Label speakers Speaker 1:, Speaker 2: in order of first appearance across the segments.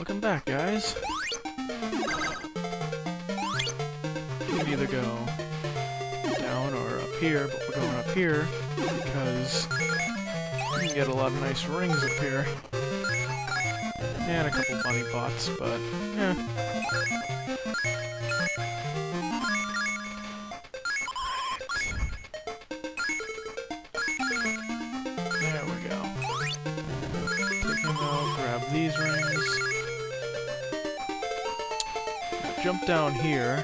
Speaker 1: Welcome back, guys. You can either go down or up here, but we're going up here because you can get a lot of nice rings up here. And a couple bunny bots, but yeah. There we go. Take them out, grab these rings. Jump down here.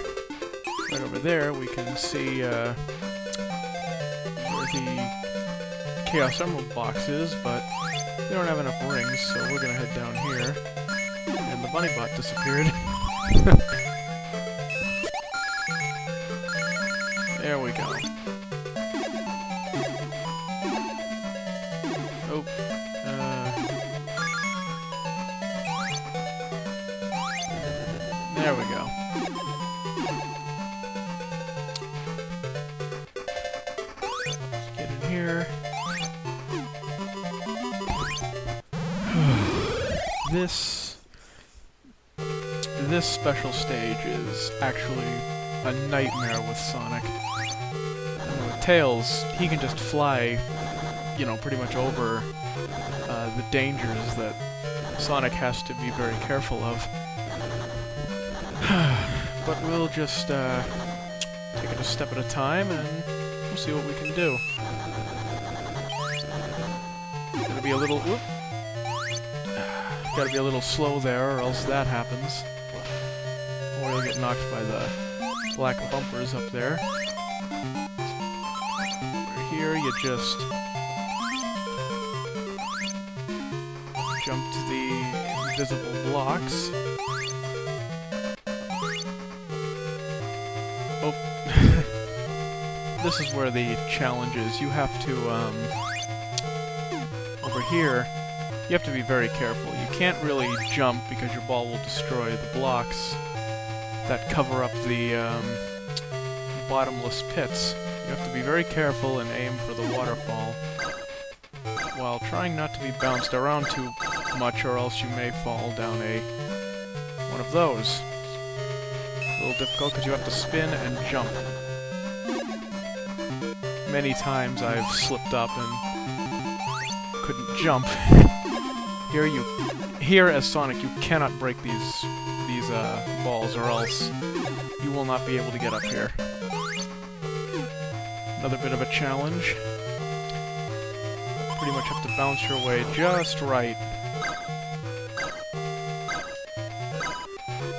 Speaker 1: Right over there, we can see where the Chaos Emerald box is, but we don't have enough rings, so we're gonna head down here. And the bunny bot disappeared. There we go. Oh. There we go. Let's get in here. This special stage is actually a nightmare with Sonic. With Tails, he can just fly, you know, pretty much over the dangers that Sonic has to be very careful of. But we'll just take it a step at a time and we'll see what we can do. Gotta be a little... Whoop. Gotta be a little slow there, or else that happens. Or you'll get knocked by the black bumpers up there. Over here, you just jump to the invisible blocks. Oh. This is where the challenge is. You have to, over here, you have to be very careful. You can't really jump because your ball will destroy the blocks that cover up the bottomless pits. You have to be very careful and aim for the waterfall while trying not to be bounced around too much, or else you may fall down one of those. A little difficult because you have to spin and jump. Many times I've slipped up and couldn't jump. Here as Sonic, you cannot break these balls, or else you will not be able to get up here. Another bit of a challenge. Pretty much have to bounce your way just right.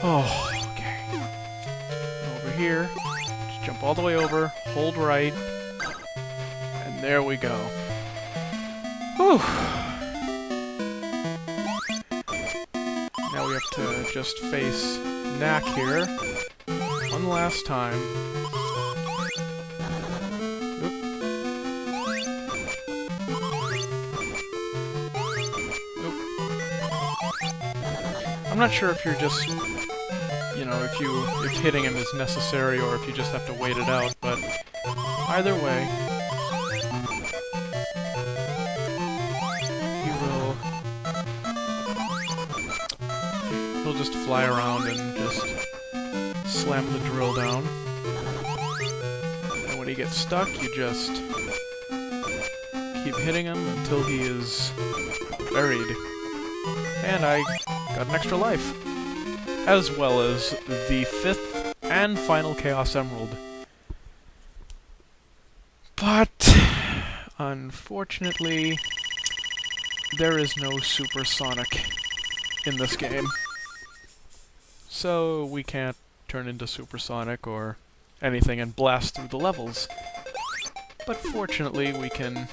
Speaker 1: Oh, okay. Over here, just jump all the way over, hold right, and there we go. Whew. Now we have to just face Knack here one last time. Oop. Oop. I'm not sure if you're just, you know, if hitting him is necessary or if you just have to wait it out, but either way, he'll just fly around and just slam the drill down. And when he gets stuck, you just keep hitting him until he is buried. And I got an extra life. As well as the 5th and final Chaos Emerald. But, unfortunately, there is no Super Sonic in this game. So we can't turn into Super Sonic or anything and blast through the levels. But fortunately, we can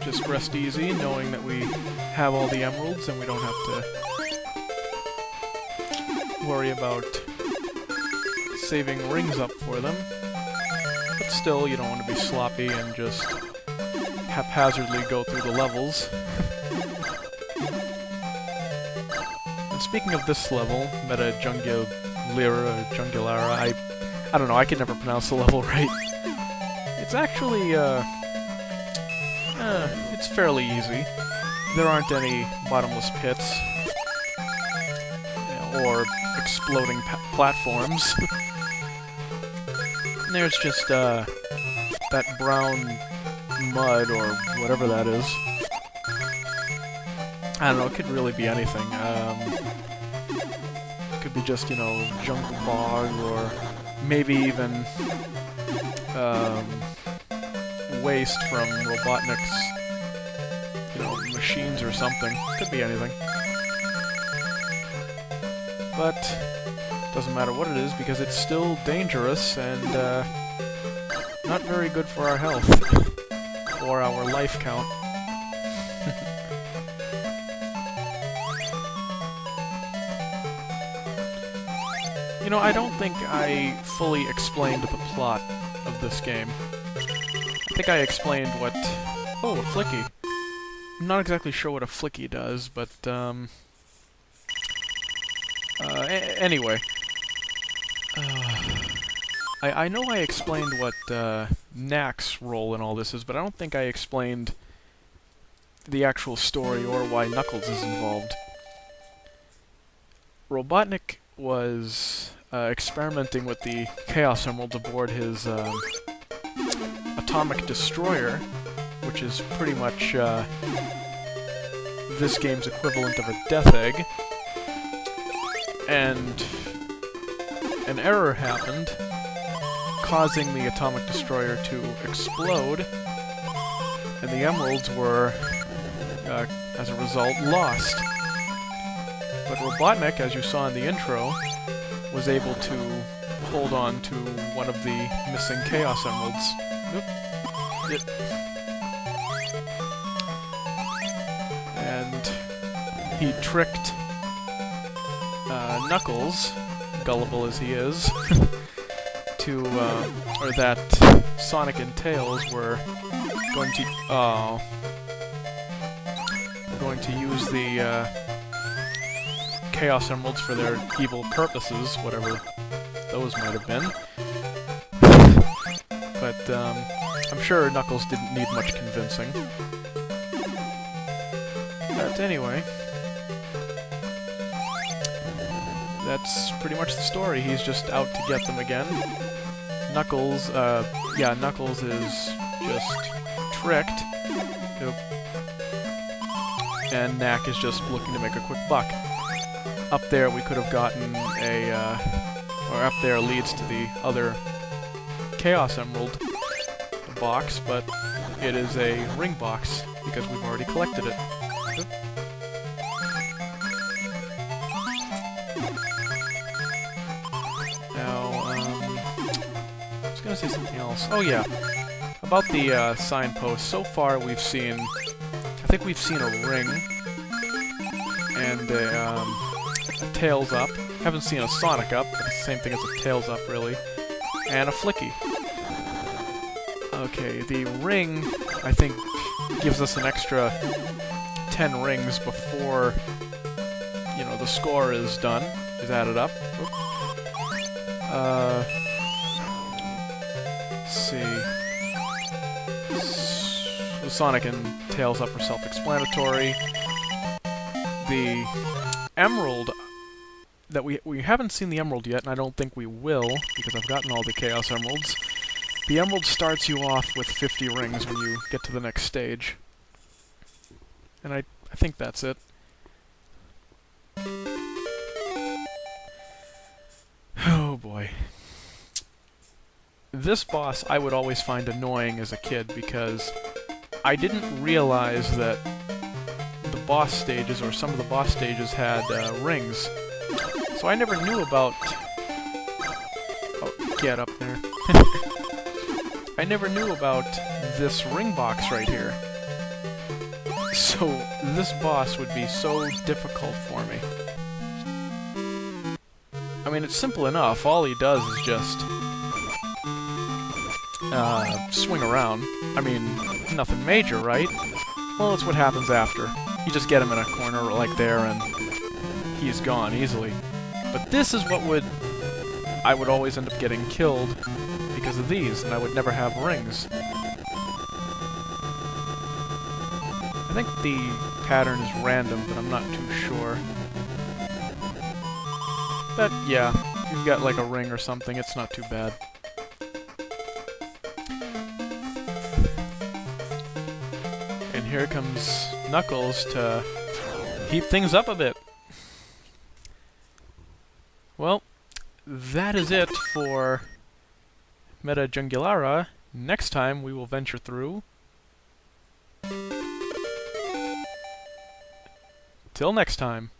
Speaker 1: just rest easy, knowing that we have all the emeralds and we don't have to worry about saving rings up for them. But still, you don't want to be sloppy and just haphazardly go through the levels. And speaking of this level, Junglira or Junglira, I don't know, I can never pronounce the level right. It's actually, it's fairly easy. there aren't any bottomless pits, or exploding platforms. There's just, that brown mud, or whatever that is. I don't know, it could really be anything. It could be just, you know, jungle bog, or maybe even, waste from Robotnik's, you know, machines or something. Could be anything. But, doesn't matter what it is, because it's still dangerous, and, not very good for our health. Or our life count. You know, I don't think I fully explained the plot of this game. I think I explained what... Oh, a flicky. I'm not exactly sure what a flicky does, but, anyway. I know I explained what, Knack's role in all this is, but I don't think I explained the actual story or why Knuckles is involved. Robotnik was, experimenting with the Chaos Emeralds aboard his, atomic destroyer, which is pretty much, this game's equivalent of a Death Egg. And an error happened, causing the atomic destroyer to explode, and the emeralds were, as a result, lost. But Robotnik, as you saw in the intro, was able to hold on to one of the missing Chaos Emeralds. Oop. And he tricked Knuckles, gullible as he is, to, or that Sonic and Tails were going to use the, Chaos Emeralds for their evil purposes, whatever those might have been. But, I'm sure Knuckles didn't need much convincing. But anyway, that's pretty much the story. He's just out to get them again. Knuckles, Knuckles is just tricked. Oop. And Knack is just looking to make a quick buck. Up there we could have gotten a, or up there leads to the other Chaos Emerald box, but it is a ring box, because we've already collected it. Oop. Now, I was gonna say something else. Oh yeah, about the, signpost. So far we've seen, I think we've seen a ring, and a Tails Up. Haven't seen a Sonic Up, but it's the same thing as a Tails Up, really. And a Flicky. Okay, the ring, I think, gives us an extra 10 rings before, you know, the score is done, is added up. Oop. Let's see. The Sonic and Tails Up are self-explanatory. The Emerald, that we haven't seen the Emerald yet, and I don't think we will, because I've gotten all the Chaos Emeralds. The Emerald starts you off with 50 rings when you get to the next stage. And I think that's it. Oh boy. This boss I would always find annoying as a kid, because I didn't realize that the boss stages, or some of the boss stages, had rings. So I never knew about... Oh, get up there. I never knew about this ring box right here. So this boss would be so difficult for me. I mean, it's simple enough. All he does is just swing around. I mean, nothing major, right? Well, that's what happens after. You just get him in a corner like there, and he's gone easily. But this is what I would always end up getting killed because of these, and I would never have rings. I think the pattern is random, but I'm not too sure. But yeah, if you've got like a ring or something, it's not too bad. And here comes Knuckles to heat things up a bit. Well, that is it for Meta Junglira. Next time we will venture through... Till next time.